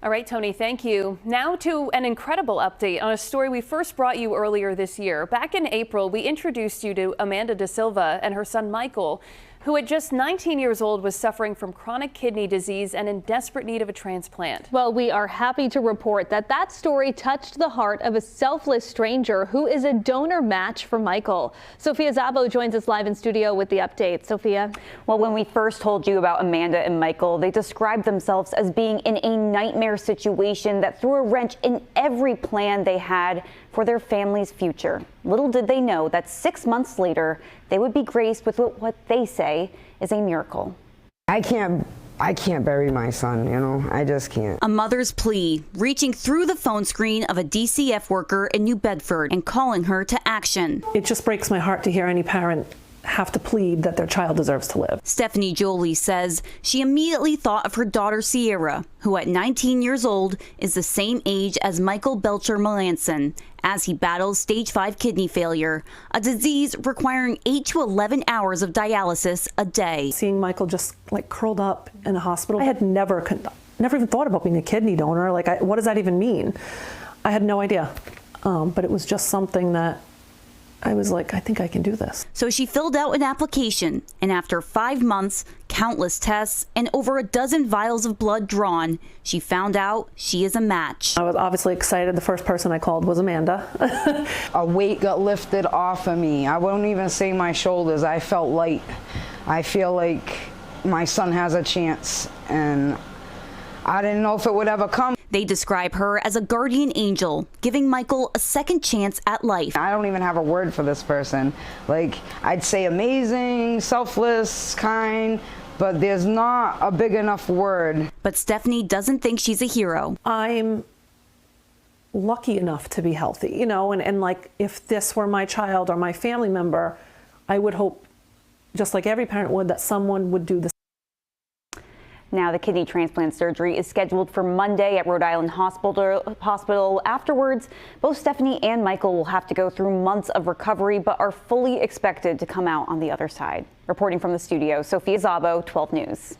All right, Tony, thank you. Now to an incredible update on a story we first brought you earlier this year. Back in April, we introduced you to Amanda Da Silva and her son Michael, who at just 19 years old was suffering from chronic kidney disease and in desperate need of a transplant. Well, we are happy to report that story touched the heart of a selfless stranger who is a donor match for Michael. Sophia Szabo joins us live in studio with the update. Sophia. Well, when we first told you about Amanda and Michael, they described themselves as being in a nightmare situation that threw a wrench in every plan they had for their family's future. Little did they know that 6 months later, they would be graced with what they say is a miracle. I can't bury my son, you know, I just can't. A mother's plea, reaching through the phone screen of a DCF worker in New Bedford and calling her to action. It just breaks my heart to hear any parent have to plead that their child deserves to live. Stephanie Jolie says she immediately thought of her daughter Sierra, who at 19 years old is the same age as Michael Belchar-Melancon, as he battles stage 5 kidney failure, a disease requiring 8 to 11 hours of dialysis a day. Seeing Michael just like curled up in a hospital, I had never even thought about being a kidney donor. Like, what does that even mean? I had no idea, but it was just something that I was like, I think I can do this. So she filled out an application, and after 5 months, countless tests, and over a dozen vials of blood drawn, she found out she is a match. I was obviously excited. The first person I called was Amanda. A weight got lifted off of me. I won't even say my shoulders. I felt light. I feel like my son has a chance, and I didn't know if it would ever come. They describe her as a guardian angel, giving Michael a second chance at life. I don't even have a word for this person. Like, I'd say amazing, selfless, kind, but there's not a big enough word. But Stephanie doesn't think she's a hero. I'm lucky enough to be healthy, you know, and like if this were my child or my family member, I would hope, just like every parent would, that someone would do the same. Now, the kidney transplant surgery is scheduled for Monday at Rhode Island Hospital. Afterwards, both Stephanie and Michael will have to go through months of recovery, but are fully expected to come out on the other side. Reporting from the studio, Sophia Szabo, 12 News.